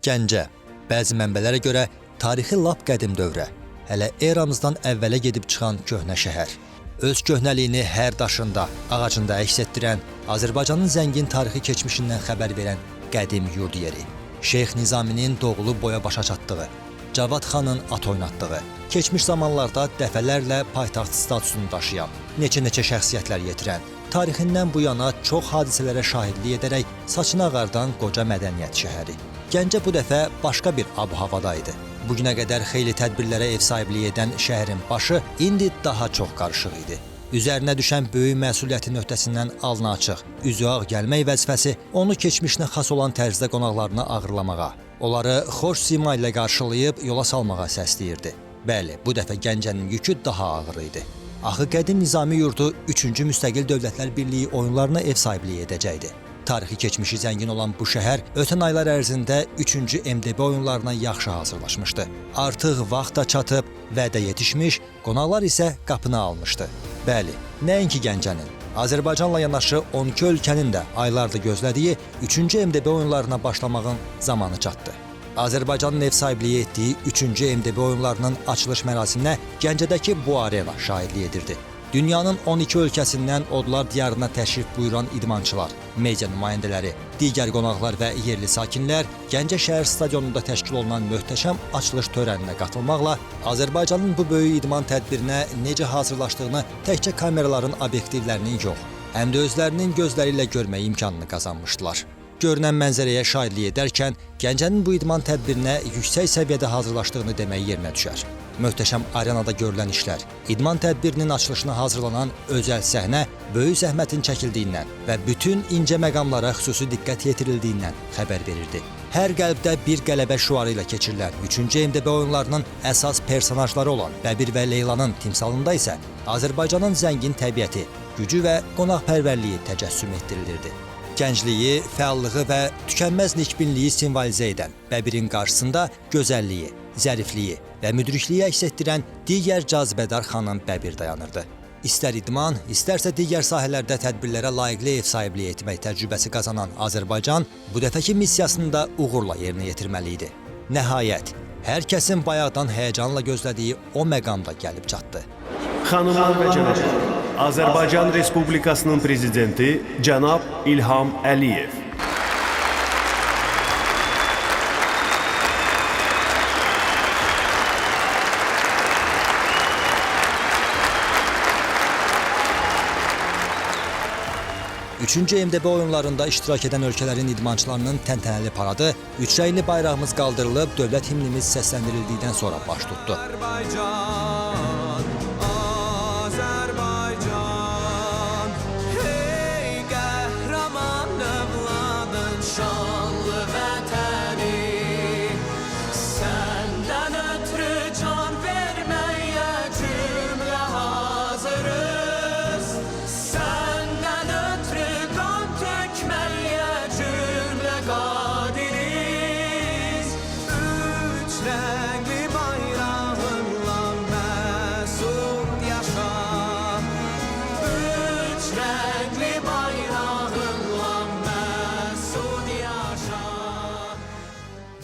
Gəncə, bəzi mənbələrə görə tarixi lap qədim dövrə, hələ eramızdan əvvələ gedib çıxan köhnə şəhər. Öz köhnəliyini hər daşında, ağacında əks etdirən, Azərbaycanın zəngin tarixi keçmişindən xəbər verən qədim yurd yeri. Şeyx Nizaminin doğulu boya başa çatdığı, Cavad xanın at oynatdığı, keçmiş zamanlarda dəfələrlə paytaxt statusunu daşıyan, neçə-neçə şəxsiyyətlər yetirən, tarixindən bu yana çox hadisələrə şahidlik edərək saçını ağardan qoca mədəniyyət şəhəri. Gəncə bu dəfə başqa bir ab-havada idi. Bugünə qədər xeyli tədbirlərə ev sahibliyi edən şəhərin başı indi daha çox qarışıq idi. Üzərinə düşən böyük məsuliyyətin öhdəsindən alnı açıq, üzü ağ gəlmək vəzifəsi onu keçmişinə xas olan tərzdə qonaqlarını ağırlamağa, onları xoş sima ilə qarşılayıb yola salmağa səsləyirdi. Bəli, bu dəfə Gəncənin yükü daha ağır idi. Axı qədim Nizami yurdu 3-cü Müstəqil Dövlətlər Birliyi oyunlarına ev sahibliyi edəcəkdi. Tarixi keçmişi zəngin olan bu şəhər ötən aylar ərzində 3-cü MDB oyunlarına yaxşı hazırlaşmışdı. Artıq vaxt da çatıb, vədə yetişmiş, qonaqlar isə qapını almışdı. Bəli, nəinki Gəncənin, Azərbaycanla yanaşı 12 ölkənin də aylardır gözlədiyi 3-cü MDB oyunlarına başlamağın zamanı çatdı. Azərbaycanın ev sahibliyi etdiyi 3-cü MDB oyunlarının açılış mərasiminə Gəncədəki bu arena şahidlik edirdi. Dünyanın 12 ölkəsindən odlar diyarına təşrif buyuran idmançılar, media nümayəndələri, digər qonaqlar və yerli sakinlər Gəncə şəhər stadionunda təşkil olunan möhtəşəm açılış törəninə qatılmaqla Azərbaycanın bu böyük idman tədbirinə necə hazırlaşdığını təkcə kameraların obyektivlərinin yox, həm də özlərinin gözləri ilə görmək imkanını qazanmışdılar. Görünən mənzərəyə şahidlik edərkən Gəncənin bu idman tədbirinə yüksək səviyyədə hazırlaşdığını demək yerinə düşər. Möhtəşəm arenada görülən işlər, idman tədbirinin açılışına hazırlanan özəl səhnə böyük zəhmətin çəkildiyindən və bütün incə məqamlara xüsusi diqqət yetirildiyindən xəbər verirdi. Hər qəlbdə bir qələbə şüarı ilə keçirilən 3-cü MDB oyunlarının əsas personajları olan Bəbir və Leylanın timsalında isə Azərbaycanın zəngin təbiəti, gücü və qonaqpərvərliyi təcəssüm etdirilirdi. Gəncliyi, fəallığı və tükənməz nikbinliyi simvolizə edən Bəbirin qarşısında gözəlliyi, zərifliyi və müdrikliyi əks etdirən digər cazibədar xanım Bəbir dayanırdı. İstər idman, istərsə digər sahələrdə tədbirlərə layiqli ev sahibliyi etmək təcrübəsi qazanan Azərbaycan bu dəfəki missiyasını da uğurla yerinə yetirməli idi. Nəhayət, hər kəsin bayaqdan həyəcanla gözlədiyi o məqamda gəlib çatdı. Xanımlar və cənablar, Azərbaycan Respublikasının prezidenti cənab İlham Əliyev. Üçüncü MDB oyunlarında iştirak edən ölkələrin idmançılarının təntənəli paradı, üç rəngli bayrağımız qaldırılıb, dövlət himnimiz səsləndirildikdən sonra baş tutdu.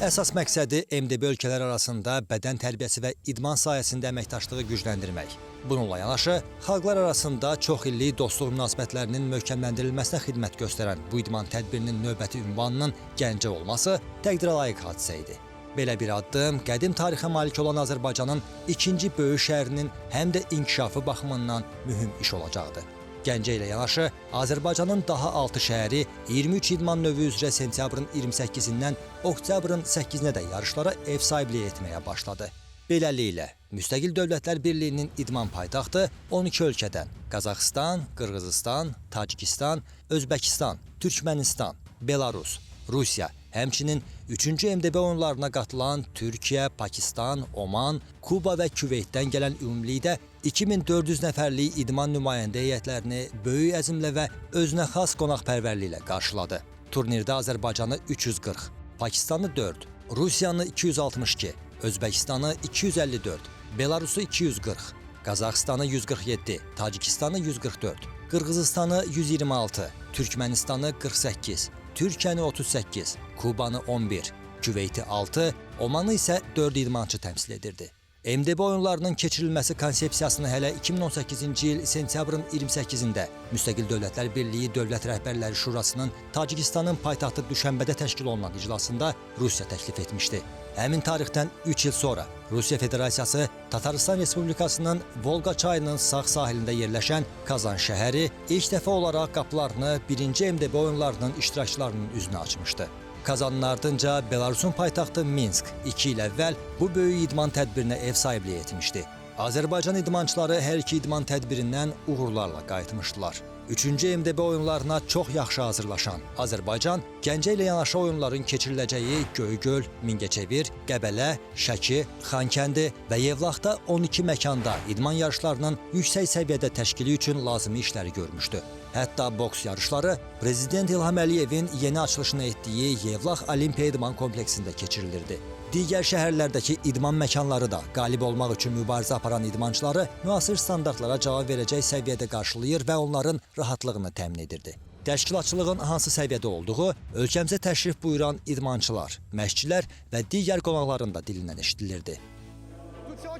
Əsas məqsədi MDB ölkələr arasında bədən tərbiyəsi və idman sahəsində əməkdaşlığı gücləndirmək. Bununla yanaşı, xalqlar arasında çoxillik dostluq münasibətlərinin möhkəmləndirilməsinə xidmət göstərən bu idman tədbirinin növbəti ünvanının Gəncə olması təqdirə layiq hadisə idi. Belə bir addım qədim tarixə malik olan Azərbaycanın ikinci böyük şəhərinin həm də inkişafı baxımından mühüm iş olacaqdı. Gəncə ilə yanaşı, Azərbaycanın daha 6 şəhəri 23 idman növü üzrə sentyabrın 28-dən oktyabrın 8-nə də yarışlara ev sahibliyi etməyə başladı. Beləliklə, Müstəqil Dövlətlər Birliyinin idman paytaxtı 12 ölkədən Qazaxıstan, Qırğızıstan, Tacikistan, Özbəkistan, Türkmənistan, Belarus, Rusiya, həmçinin 3-cü MDB oyunlarına qatılan Türkiyə, Pakistan, Oman, Kuba və Küveytdən gələn ümumilikdə 2400 nəfərlik idman nümayəndə heyətlərini böyük əzmlə və özünə xas qonaqpərvərliklə qarşıladı. Turnirdə Azərbaycanı 340, Pakistanı 4, Rusiyanı 262, Özbəkistanı 254, Belarusu 240, Qazaxıstanı 147, Tacikistanı 144, Qırğızıstanı 126, Türkmənistanı 48, Türkiyəni 38, Kubanı 11, Küveyti 6, Omanı isə 4 idmançı təmsil edirdi. MDB oyunlarının keçirilməsi konsepsiyasını hələ 2018-ci il sentyabrın 28-də Müstəqil Dövlətlər Birliyi Dövlət Rəhbərləri Şurasının Tacikistanın paytaxtı Düşənbədə təşkil olunan iclasında Rusiya təklif etmişdi. Həmin tarixdən 3 il sonra Rusiya Federasiyası Tataristan Respublikasının Volqa çayının sağ sahilində yerləşən Kazan şəhəri ilk dəfə olaraq qapılarını 1-ci MDB oyunlarının iştirakçılarının üzünə açmışdı. Kazanın ardınca Belarusun paytaxtı Minsk 2 il əvvəl bu böyük idman tədbirinə ev sahibliyi etmişdi. Azərbaycan idmançıları hər iki idman tədbirindən uğurlarla qayıtmışdılar. 3-cü MDB oyunlarına çox yaxşı hazırlaşan Azərbaycan, Gəncə ilə yanaşı oyunların keçiriləcəyi Göygöl, Mingəçevir, Qəbələ, Şəki, Xankəndi və Yevlaxda 12 məkanda idman yarışlarının yüksək səviyyədə təşkili üçün lazımi işləri görmüşdü. Hətta boks yarışları Prezident İlham Əliyevin yeni açılışını etdiyi Yevlax Olimpiya İdman kompleksində keçirilirdi. Digər şəhərlərdəki idman məkanları da qalib olmaq üçün mübarizə aparan idmançıları müasir standartlara cavab verəcək səviyyədə qarşılayır və onların rahatlığını təmin edirdi. Təşkilatçılığın hansı səviyyədə olduğu ölkəmizə təşrif buyuran idmançılar, məşqçilər və digər qonaqların da dilindən eşidilirdi.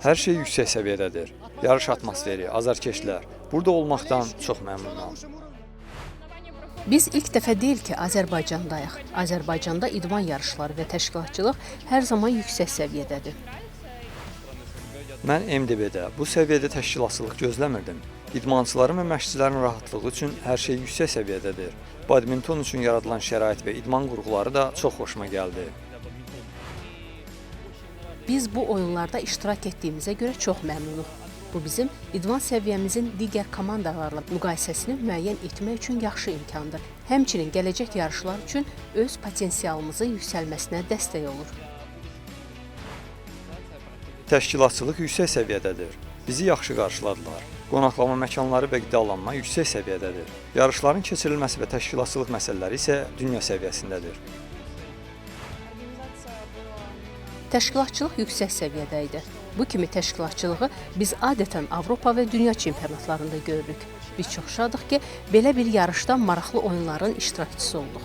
Hər şey yüksək səviyyədədir. Yarış atmosferi, azarkeşlər. Burada olmaqdan çox məmnunam. Biz ilk dəfə deyil ki, Azərbaycandayıq. Azərbaycanda idman yarışları və təşkilatçılıq hər zaman yüksək səviyyədədir. Mən MDB-də bu səviyyədə təşkilatçılıq gözləmirdim. İdmançıların və məşqçilərin rahatlığı üçün hər şey yüksək səviyyədədir. Badminton üçün yaradılan şərait və idman qurğuları da çox xoşuma gəldi. Biz bu oyunlarda iştirak etdiyimizə görə çox məmnunuq. Bu bizim idman səviyyəmizin digər komandalarla müqayisəsini müəyyən etmək üçün yaxşı imkandır. Həmçinin gələcək yarışlar üçün öz potensialımızın yüksəlməsinə dəstək olur. Təşkilatçılıq yüksək səviyyədədir. Bizi yaxşı qarşıladılar. Qonaqlama məkanları və qidalanma yüksək səviyyədədir. Yarışların keçirilməsi və təşkilatçılıq məsələləri isə dünya səviyyəsindədir. Təşkilatçılıq yüksək səviyyədə idi. Bu kimi təşkilatçılığı biz adətən Avropa və dünya çempionatlarında görürük. Biz çox şadıq ki, belə bir yarışda maraqlı oyunların iştirakçısı olduq.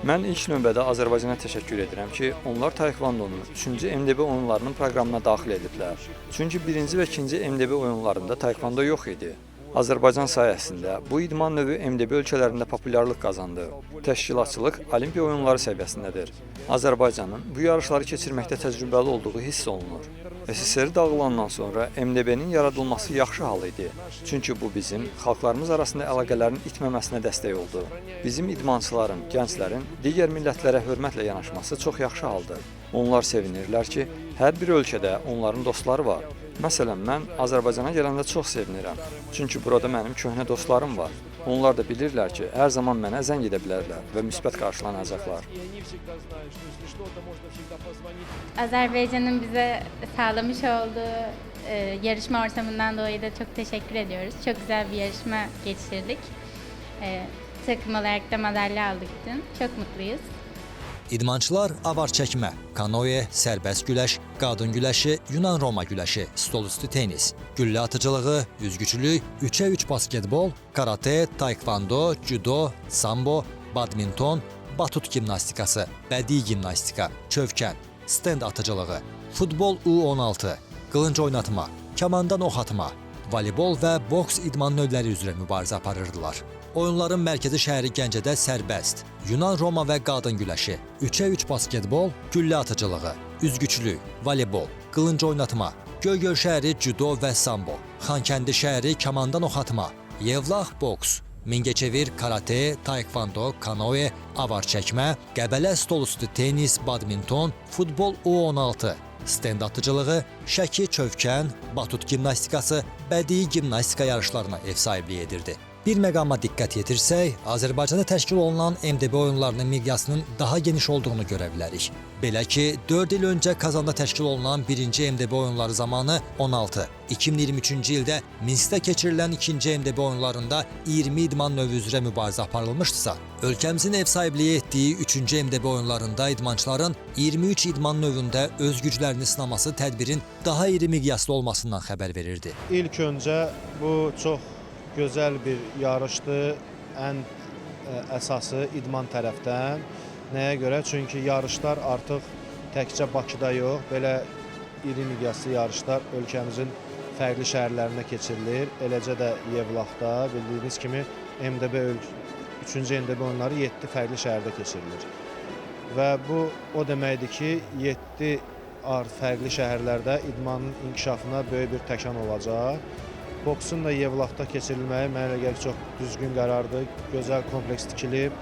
Mən ilk növbədə Azərbaycana təşəkkür edirəm ki, onlar taekvondonun 3-cü MDB oyunlarının proqramına daxil ediblər. Çünki 1-ci və 2-ci MDB oyunlarında taekvondo yox idi. Azərbaycan sayəsində bu idman növü MDB ölkələrində populyarlıq qazandı. Təşkilatçılıq Olimpiya oyunları səviyyəsindədir. Azərbaycanın bu yarışları keçirməkdə təcrübəli olduğu hiss olunur. SSR dağılandan sonra MDB-nin yaradılması yaxşı hal idi. Çünki bu bizim xalqlarımız arasında əlaqələrin itməməsinə dəstək oldu. Bizim idmançıların, gənclərin digər millətlərə hörmətlə yanaşması çox yaxşı haldır. Onlar sevinirlər ki, hər bir ölkədə onların dostları var. Məsələn, mən Azərbaycana gələndə çox sevinirəm. Çünki burada mənim köhnə dostlarım var. Onlar da bilirlər ki, hər zaman mənə zəng edə bilərlər və müsbət qarşılanacaqlar. Azerbaycan'ın bize sağlamış olduğu yarışma ortamından dolayı da çok teşekkür ediyoruz. Çok güzel bir yarışma geçirdik. Takım olarak da madalya aldık dün. Çok mutluyuz. İdmançılar avar çəkmə, kanoe, sərbəst güləş, qadın güləşi, Yunan-Roma güləşi, stolüstü tenis, güllə atıcılığı, üzgüçülük, 3'ə 3 basketbol, karate, taekwondo, judo, sambo, badminton, batut gimnastikası, bədii gimnastika, çövkən, stend atıcılığı, futbol U16, qılınc oynatma, kamandan ox atma, voleybol və boks idman növləri üzrə mübarizə aparırdılar. Oyunların mərkəzi şəhəri Gəncədə sərbəst, Yunan-Roma və qadın güləşi, 3'ə 3 basketbol, güllə atıcılığı, üzgüçülük, voleybol, qılınc oynatma, Göygöl şəhəri judo və sambo, Xankəndi şəhəri kamandan ox atma, Yevlax boks, Mingəçevir karate, taekwondo, kanoe, avar çəkmə, Qəbələ stolüstü tenis, badminton, futbol U16, stend atıcılığı, Şəki çövkən, batut gimnastikası, bədii gimnastika yarışlarına ev sahibliyi edirdi. Bir məqama diqqət yetirsək, Azərbaycanda təşkil olunan MDB oyunlarının miqyasının daha geniş olduğunu görə bilərik. Belə ki, 4 il öncə Kazanda təşkil olunan 1-ci MDB oyunları zamanı 16, 2023-cü ildə Minskdə keçirilən 2-ci MDB oyunlarında 20 idman növü üzrə mübarizə aparılmışdısa, ölkəmizin ev sahibliyi etdiyi 3-cü MDB oyunlarında idmançıların 23 idman növündə öz güclərini sınaması tədbirin daha iri miqyaslı olmasından xəbər verirdi. İlk öncə bu çox gözəl bir yarışdır. Ən əsası idman tərəfdən. Nəyə görə? Çünki yarışlar artıq təkcə Bakıda yox, belə iri miqyaslı yarışlar ölkəmizin fərqli şəhərlərində keçirilir. Eləcə də Yevlaxda bildiyiniz kimi MDB 3-cü MDB oyunları 7 fərqli şəhərdə keçirilir. Və bu o deməkdir ki, 7 fərqli şəhərlərdə idmanın inkişafına böyük bir təkan olacaq. Boksun da Yevlaxda keçirilməyi mənə elə gəlir çox düzgün qərardır, gözəl kompleks tikilib.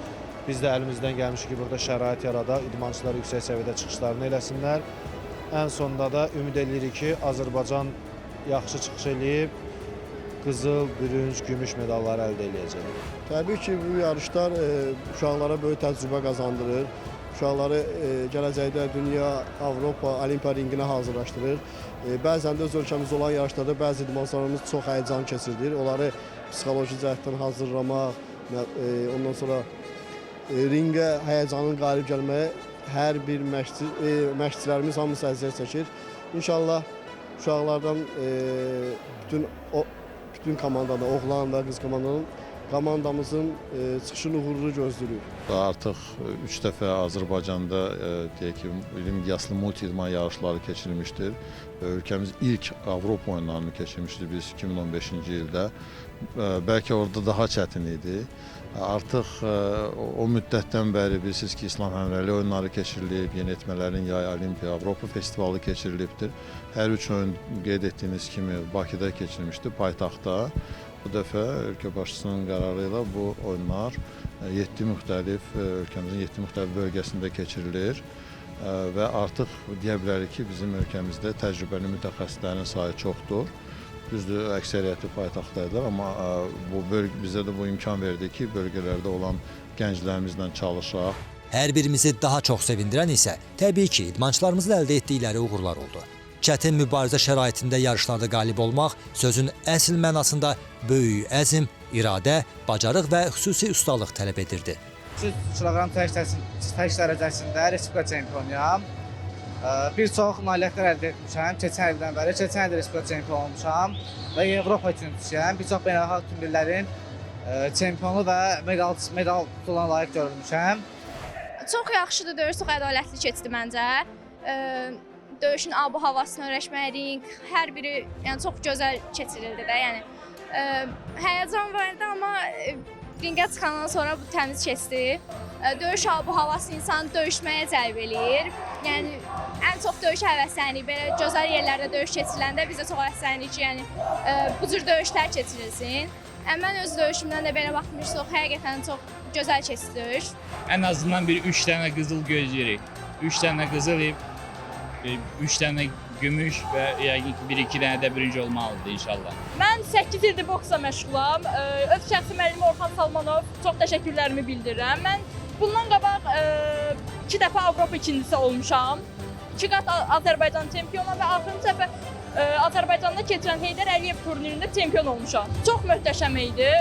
Biz də əlimizdən gəlmiş ki, burada şərait yaradaq, idmançılar yüksək səviyyədə çıxışlarını eləsinlər. Ən sonunda da ümid edirik ki, Azərbaycan yaxşı çıxış eləyib, qızıl, bürünc, gümüş medalları əldə edəcək. Təbii ki, bu yarışlar uşaqlara böyük təcrübə qazandırır. Uşaqları gələcəkdə dünya, Avropa, Olimpiya ringinə hazırlaşdırır. Bəzən də öz ölkəmizdə olan yarışlarda bəzi idmançılarımız çox həyəcan keçirdir. Onları psixoloji cəhətdən hazırlamaq, ondan sonra ringə həyəcanın qalib gəlməyə hər bir məşqçilərimiz hamısı əziyyət çəkir. İnşallah uşaqlardan bütün komandada, oğlan və qız komandamızın çıxışını uğurlu gözləyirik. Artıq 3 dəfə Azərbaycanda deyək ki, miqyaslı multi-idman yarışları keçirilmişdir. Ölkəmiz ilk Avropa oyunlarını keçirmişdir biz 2015-ci ildə. Bəlkə orada daha çətin idi. Artıq o müddətdən bəri bilirsiniz ki, İslam Həmrəyli oyunları keçirilib, Yeniyetmələrin Yay Olimpiya, Avropa festivalı keçirilibdir. Hər üç oyun qeyd etdiyiniz kimi Bakıda keçirilmişdir, paytaxtda. Bu dəfə ölkə başçısının qərarı ilə bu oyunlar 7 müxtəlif, ölkəmizin 7 müxtəlif bölgəsində keçirilir və artıq deyə bilərik ki, bizim ölkəmizdə təcrübəli mütəxəssislərin sayı çoxdur. Düzdür, əksəriyyəti paytaxtdaydılar, amma bizə də bu imkan verdi ki, bölgələrdə olan gənclərimizlə çalışaq. Hər birimizi daha çox sevindirən isə təbii ki, idmançılarımızın əldə etdikləri uğurlar oldu. Çətin mübarizə şəraitində yarışlarda qalib olmaq sözün əsl mənasında böyük əzm, iradə, bacarıq və xüsusi ustalıq tələb edirdi. 300 kiloqram tək dərəcəsində Respublika çempionuyam. Bir çox nailiyyətlər əldə etmişəm. Keçən ildən bəri, keçən ildə Respublika çempion olmuşam və Avropa üçüncüsüyəm. Bir çox beynəlxalq turnirlərin çempionu və medal tutulana layiq görülmüşəm. Çox yaxşıdır, döyüş çox ədalətli keçdi məncə. Döyüşün abu-havasını öyrəşmək, hər biri çox gözəl keçirildi də. Yəni həyəcan vardı, amma ringə çıxandan sonra bu təmiz keçdi. Döyüş abu-havası insanı döyüşməyə cəlb eləyir. Yəni ən çox döyüş həvəslənir. Belə gözəl yerlərdə döyüş keçiriləndə biz də çox həvəslənirik ki, yəni bu cür döyüşlər keçirilsin. Mən öz döyüşümdən də belə baxmışıq, həqiqətən çox gözəl keçdi döyüş. Ən azından bir 3 dənə qızıl gözləyirik. 3 dənə qızıl, 3 dənə gümüş və yəqin ki 1-2 dənə də birinci olmalıdır inşallah. Mən 8 ildir boksla məşğulam. Öz şəxsi müəllimim Orxan Salmanov, çox təşəkkürlərimi bildirirəm. Mən bundan qabaq 2 dəfə Avropa ikincisi olmuşam. 2 qat Azərbaycan çempionu və axırıncı dəfə Azərbaycanda keçirilən Heydər Əliyev turnirində çempion olmuşam. Çox möhtəşəm idi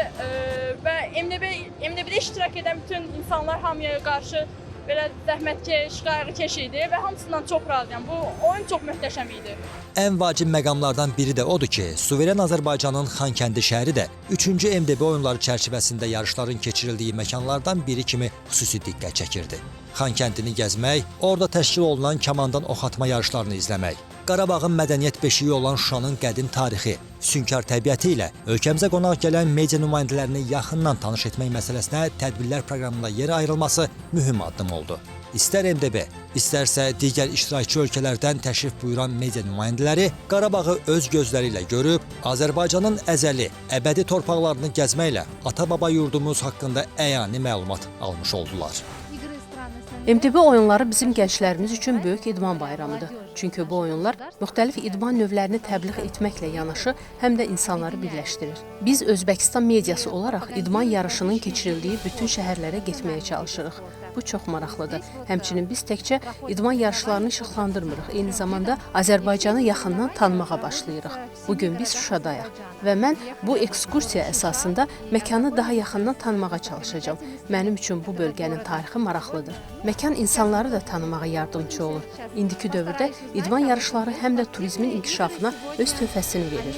və MDB-də iştirak edən bütün insanlar hamıya qarşı belə zəhmətkeş, qayğıkeş idi və hamısından çox razıyam. Bu oyun çox möhtəşəm idi. Ən vacib məqamlardan biri də odur ki, suveren Azərbaycanın Xankəndi şəhəri də 3-cü MDB oyunları çərçivəsində yarışların keçirildiyi məkanlardan biri kimi xüsusi diqqət çəkirdi. Xankəndini gəzmək, orada təşkil olunan kamandan ox atma yarışlarını izləmək, Qarabağın mədəniyyət beşiyi olan Şuşanın qədim tarixi, füsunkar təbiəti ilə ölkəmizə qonaq gələn media nümayəndələrini yaxından tanış etmək məsələsinə tədbirlər proqramında yer ayrılması mühüm addım oldu. İstər MDB, istərsə digər iştirakçı ölkələrdən təşrif buyuran media nümayəndələri Qarabağı öz gözləri ilə görüb, Azərbaycanın əzəli, əbədi torpaqlarını gəzməklə ata-baba yurdumuz haqqında əyani məlumat almış oldular. MDB oyunları bizim gənclərimiz üçün böyük idman bayramıdır. Çünki bu oyunlar müxtəlif idman növlərini təbliğ etməklə yanaşı, həm də insanları birləşdirir. Biz Özbəkistan mediası olaraq idman yarışının keçirildiyi bütün şəhərlərə getməyə çalışırıq. Bu çox maraqlıdır. Həmçinin biz təkcə idman yarışlarını işıqlandırmırıq, eyni zamanda Azərbaycanı yaxından tanımağa başlayırıq. Bugün biz Şuşadayıq və mən bu ekskursiya əsasında məkanı daha yaxından tanımağa çalışacağam. Mənim üçün bu bölgənin tarixi maraqlıdır. Məkan insanları da tanımağa yardımcı olur. İndiki dövrdə idman yarışları həm də turizmin inkişafına öz töhfəsini verir.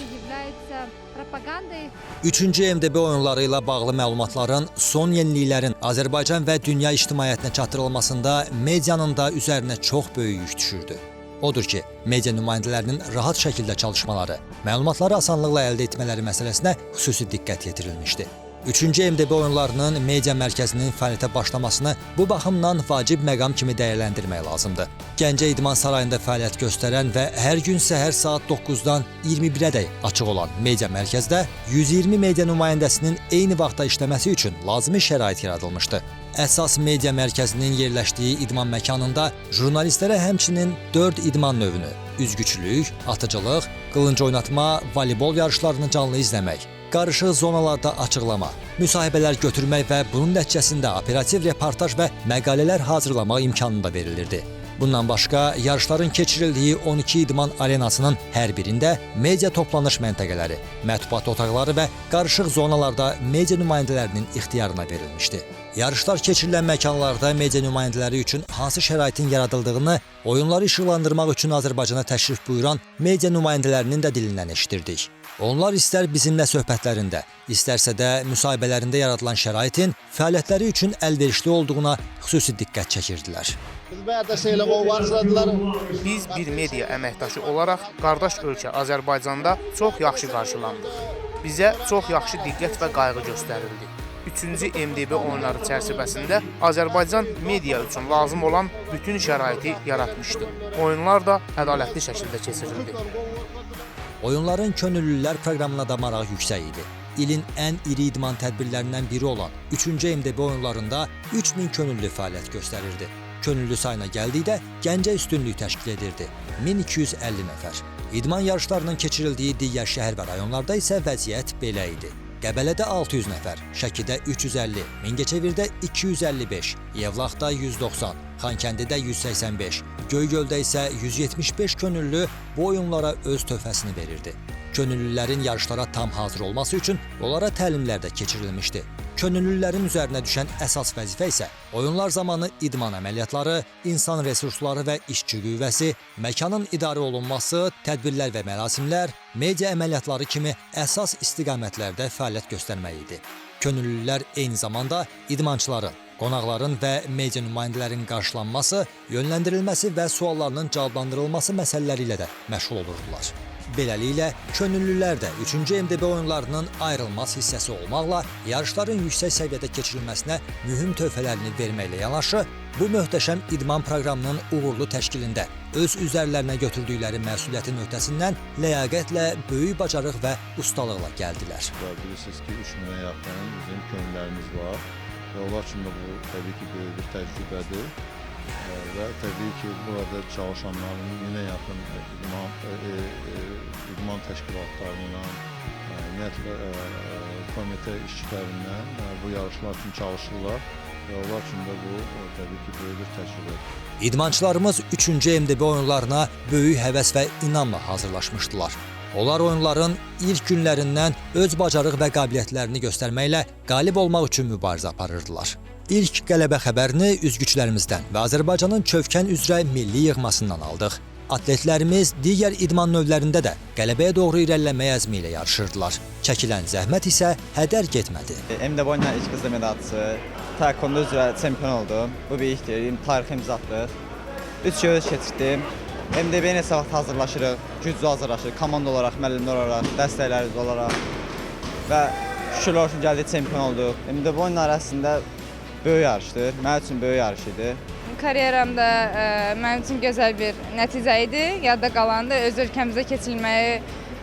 пропагандой. 3-cü MDB oyunları ilə bağlı məlumatların, son yeniliklərin Azərbaycan və dünya ictimaiyyətinə çatdırılmasında medianın da üzərinə çox böyük yük düşürdü. Odur ki, media nümayəndələrinin rahat şəkildə çalışmaları, məlumatları asanlıqla əldə etmələri məsələsinə xüsusi diqqət yetirilmişdi. 3-cü MDB oyunlarının media mərkəzinin fəaliyyətə başlamasını bu baxımdan vacib məqam kimi dəyərləndirmək lazımdır. Gəncə İdman Sarayında fəaliyyət göstərən və hər gün səhər saat 9-dan 21-ədək açıq olan media mərkəzdə 120 media nümayəndəsinin eyni vaxtda işləməsi üçün lazımi şərait yaradılmışdı. Əsas media mərkəzinin yerləşdiyi idman məkanında jurnalistlərə həmçinin 4 idman növünü, üzgüçülük, atıcılıq, qılınc oynatma, voleybol yarışlarını canlı izləmək, qarışıq zonalarda açıqlama, müsahibələr götürmək və bunun nəticəsində operativ reportaj və məqalələr hazırlamaq imkanı da verilirdi. Bundan başqa, yarışların keçirildiyi 12 idman arenasının hər birində media toplanış məntəqələri, mətbuat otaqları və qarışıq zonalarda media nümayəndələrinin ixtiyarına verilmişdi. Yarışlar keçirilən məkanlarda media nümayəndələri üçün hansı şəraitin yaradıldığını, oyunları işıqlandırmaq üçün Azərbaycana təşrif buyuran media nümayəndələrinin də dilindən eşidirdik. Onlar istər bizimlə söhbətlərində, istərsə də müsahibələrində yaradılan şəraitin fəaliyyətləri üçün əlverişli olduğuna xüsusi diqqət çəkirdilər. Biz bir media əməkdaşı olaraq qardaş ölkə Azərbaycanda çox yaxşı qarşılandıq. Bizə çox yaxşı diqqət və qayğı göstərildi. 3-cü MDB oyunları çərçivəsində Azərbaycan media üçün lazım olan bütün şəraiti yaratmışdı. Oyunlar da ədalətli şəkildə keçirildi. Oyunların könüllülər proqramına da maraq yüksək idi. İlin ən iri idman tədbirlərindən biri olan 3-cü MDB oyunlarında 3000 könüllü fəaliyyət göstərirdi. Könüllü sayına gəldikdə Gəncə üstünlük təşkil edirdi. 1250 nəfər. İdman yarışlarının keçirildiyi digər şəhər və rayonlarda isə vəziyyət belə idi. Qəbələdə 600 nəfər, Şəkidə 350, Mingəçevirdə 255, Yevlaxda 190, Xankəndidə 185, Göygöldə isə 175 könüllü bu oyunlara öz töhfəsini verirdi. Könüllülərin yarışlara tam hazır olması üçün onlara təlimlər də keçirilmişdi. Könüllülərin üzərinə düşən əsas vəzifə isə oyunlar zamanı idman əməliyyatları, insan resursları və işçi qüvvəsi, məkanın idarə olunması, tədbirlər və mərasimlər, media əməliyyatları kimi əsas istiqamətlərdə fəaliyyət göstərmək idi. Könüllülər eyni zamanda idmançıların, qonaqların və media nümayəndələrin qarşılanması, yönləndirilməsi və suallarının cavablandırılması məsələləri ilə də məşğul olurdular. Beləliklə, könüllülər də 3-cü MDB oyunlarının ayrılmaz hissəsi olmaqla yarışların yüksək səviyyədə keçirilməsinə mühüm töhfələrini verməklə yanaşı, bu möhtəşəm idman proqramının uğurlu təşkilində öz üzərlərinə götürdükləri məsuliyyətin öhdəsindən ləyaqətlə, böyük bacarıq və ustalıqla gəldilər. Bilirsiniz ki, 3000-ə yaxın bizim könüllərimiz var və onlar üçün də bu təbii ki, böyük bir təcrübədir. Və təbii ki, burada çalışanların minə yaxın idman təşkilatlarından, ümumiyyətlə komitə işçilərindən bu yarışlar üçün çalışırlar və onlar üçün də bu təbii ki, böyük bir təcrübədir. İdmançılarımız 3-cü MDB oyunlarına böyük həvəs və inamla hazırlaşmışdılar. Onlar oyunların ilk günlərindən öz bacarıq və qabiliyyətlərini göstərməklə qalib olmaq üçün mübarizə aparırdılar. İlk qələbə xəbərini üzgüçlərimizdən və Azərbaycanın Çövkən üzrə milli yığmasından aldıq. Atletlərimiz digər idman növlərində də qələbəyə doğru irəliləmək əzmi ilə yarışırdılar. Çəkilən zəhmət isə hədər getmədi. MDB oyunların ilk qızıl medalçısı, taekwondo üzrə çempion oldum. Bu bir ilkdir, tarixi imza atdıq. 3 göz keçirdim. MDB-yə nə vaxt hazırlaşırıq, güclü hazırlaşırıq, komanda olaraq, müəllimlər olaraq, dəstəklərimiz olaraq və şükürlər olsun gəldik, çempion olduq. MDB oyunları əslində böyük yarışdır, mənim üçün böyük yarış idi. Karyeramda mənim üçün gözəl bir nəticə idi, yadda qalandı. Öz ölkəmizə keçirilməyi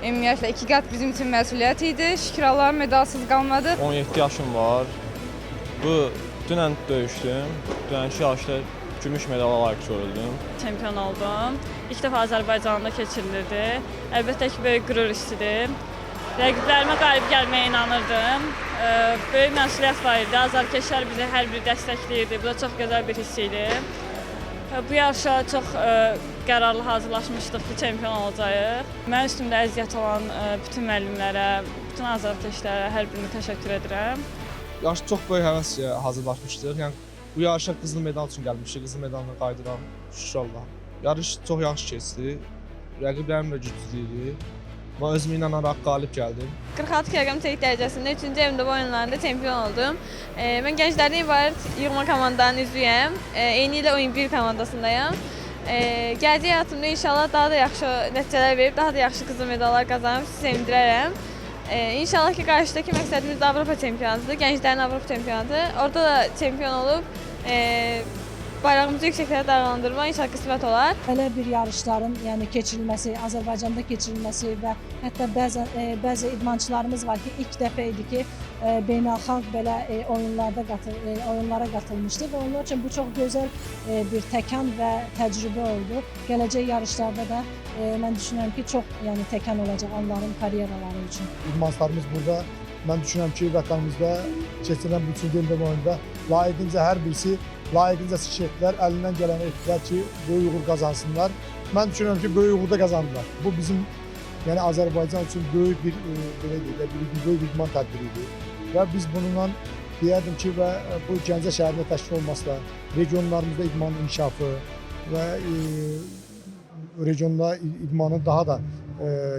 ümumiyyətlə 2 qat bizim üçün məsuliyyət idi. Şükür Allaha medalsız qalmadı. 17 yaşım var. Dünən döyüşdüm. Dünənki yarışda gümüş medala layiq görüldüm. Çempion oldum. İlk dəfə Azərbaycanda keçirilirdi. Əlbəttə ki, böyük qürur hissidir. Rəqiblərimə qalib gəlməyə inanırdım. Böyük məsuliyyət var idi. Azərkeşlər bizi hər biri dəstəkləyirdi. Bu da çox gözəl bir hiss idi. Bu yarışa çox qərarlı hazırlaşmışdıq ki, çempion olacağıq. Mənim üstümdə əziyyət olan bütün müəllimlərə, bütün azərkeşlərə hər birinə təşəkkür edirəm. Yarış çox böyük həvəslə hazırlaşmışdıq. Yəni bu yarışa qızıl medal üçün gəlmişdik. Qızıl medalla qayıdıram, şükür Allah. Yarış çox yaxşı keçdi. Rəqiblərim də güclü idi. və özümü inanaraq qalib gəldim. 46 kg çəki dərəcəsində 3-cü MDB oyunlarında çempion oldum. Mən gənclərdən ibarət yığma komandanın üzvüyəm. Eyni ilə oyun 1 komandasındayam. Gələcək həyatımda inşallah daha da yaxşı nəticələr verib, daha da yaxşı qızıl medallar qazanıb sizi sevindirərəm. İnşallah ki, qarşıdakı məqsədimiz də Avropa çempionatıdır, gənclərin Avropa çempionatıdır. Orada da çempion olub bayrağımızı yüksəklərə dalğalandırmaq inşallah qismət olar. Belə bir yarışların keçirilməsi, Azərbaycanda keçirilməsi və hətta bəzi idmançılarımız var ki, ilk dəfə idi ki, beynəlxalq belə oyunlara qatılmışdı və onlar üçün bu çox gözəl bir təkan və təcrübə oldu. Gələcək yarışlarda da mən düşünürəm ki, çox təkan olacaq onların karyeraları üçün. İdmançılarımız burada, mən düşünürəm ki, vətənimizdə keçirilən bu 3-cü MDB oyunda layiqincə hər birisi layiqincə çıxış etdilər, əlindən gələni etdilər ki, böyük uğur qazansınlar. Mən düşünürəm ki, böyük uğur da qazandılar. Bu bizim Azərbaycan üçün böyük bir böyük idman tədbiridir. Və biz bununla deyərdim ki, və bu Gəncə şəhərində təşkil olmasıyla regionlarımızda idmanın inkişafı və regionda idmanın daha da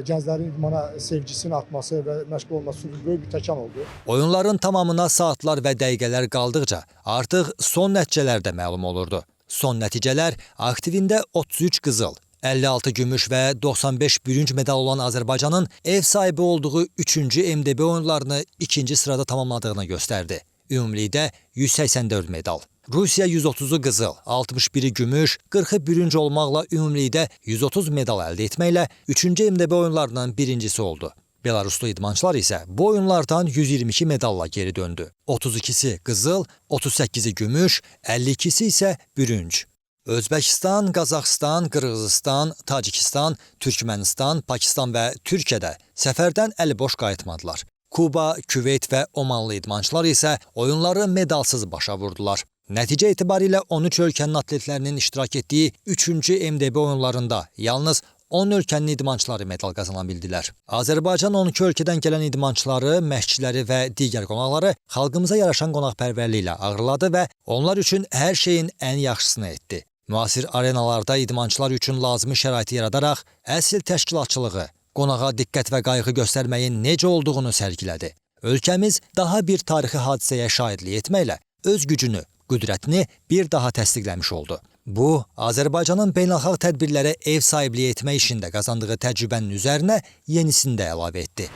gənclərin idmana sevgisinin artması və məşğul olması üçün böyük bir təkan oldu. Oyunların tamamına saatlar və dəqiqələr qaldıqca artıq son nəticələr də məlum olurdu. Son nəticələr aktivində 33 qızıl, 56 gümüş və 95 bürünc medal olan Azərbaycanın ev sahibi olduğu 3-cü MDB oyunlarını 2-ci sırada tamamladığını göstərdi. Ümumilikdə 184 medal. Rusiya 130'u qızıl, 61'i gümüş, 40'ı bürünc olmaqla ümumilikdə 130 medal əldə etməklə 3-cü MDB oyunlarının birincisi oldu. Belaruslu idmançılar isə bu oyunlardan 122 medalla geri döndü. 32'si qızıl, 38'i gümüş, 52'si isə bürünc. Özbəkistan, Qazaxıstan, Qırğızistan, Tacikistan, Türkmənistan, Pakistan və Türkiyədə səfərdən əliboş qayıtmadılar. Kuba, Küveyt və Omanlı idmançılar isə oyunları medalsız başa vurdular. Nəticə etibarilə 13 ölkənin atletlərinin iştirak etdiyi 3-cü MDB oyunlarında yalnız 10 ölkənin idmançıları medal qazana bildilər. Azərbaycan 12 ölkədən gələn idmançıları, məşqçiləri və digər qonaqları xalqımıza yaraşan qonaqpərvərliklə ağırladı və onlar üçün hər şeyin ən yaxşısını etdi. Müasir arenalarda idmançılar üçün lazımi şəraiti yaradaraq əsl təşkilatçılığı, qonağa diqqət və qayğı göstərməyin necə olduğunu sərgilədi. Ölkəmiz daha bir tarixi hadisəyə şahidlik etməklə öz gücünü, qüdrətini bir daha təsdiqləmiş oldu. Bu, Azərbaycanın beynəlxalq tədbirlərə ev sahibliyi etmək işində qazandığı təcrübənin üzərinə yenisini də əlavə etdi.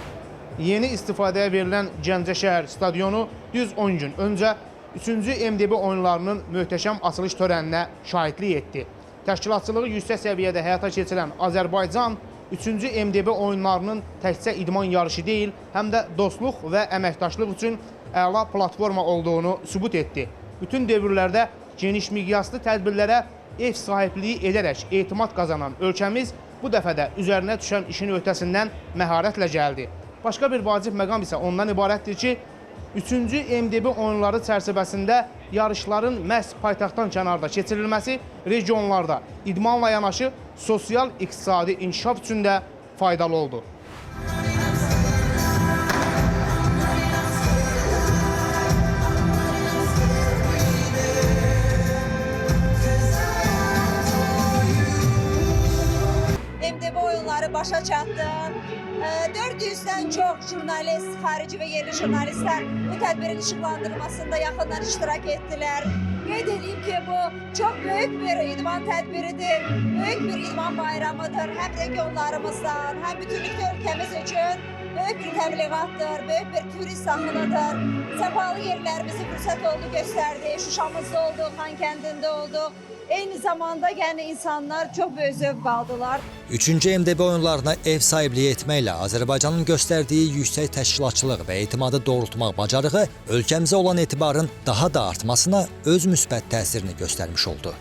Yeni istifadəyə verilən Gəncə şəhər stadionu düz 10 gün öncə 3-cü MDB oyunlarının möhtəşəm açılış törəninə şahidlik etdi. Təşkilatçılığı yüksək səviyyədə həyata keçirilən Azərbaycan 3-cü MDB oyunlarının təkcə idman yarışı deyil, həm də dostluq və əməkdaşlıq üçün əla platforma olduğunu sübut etdi. Bütün dövrlərdə geniş miqyaslı tədbirlərə ev sahibliyi edərək etimad qazanan ölkəmiz bu dəfə də üzərinə düşən işin öhdəsindən məharətlə gəldi. Başqa bir vacib məqam isə ondan ibarətdir ki, 3-cü MDB oyunları çərçivəsində yarışların məhz paytaxtdan kənarda keçirilməsi regionlarda idmanla yanaşı sosial-iqtisadi inkişaf üçün də faydalı oldu. MDB oyunları başa çatdı. 400'den çok jurnalist, xarici ve yerli jurnalistler bu tədbirin işıqlandırılmasında yaxından iştirak ettiler. Qeyd edeyim ki, bu çok büyük bir idman tədbiridir, büyük bir idman bayramıdır. Hem regionlarımızdan, hem bütünlükdə ülkemiz için büyük bir təbliğatdır, büyük bir turist axınıdır. Səfalı yerlərimizi fürsət oldu göstərdi, Şuşamızda oldu, Xankəndində oldu. Eyni zamanda insanlar çok büyük zövq aldılar. 3-cü MDB oyunlarına ev sahibliyi etməklə Azərbaycanın göstərdiyi yüksək təşkilatçılıq və etimadı doğrultmaq bacarığı ölkəmizə olan etibarın daha da artmasına öz müsbət təsirini göstərmiş oldu.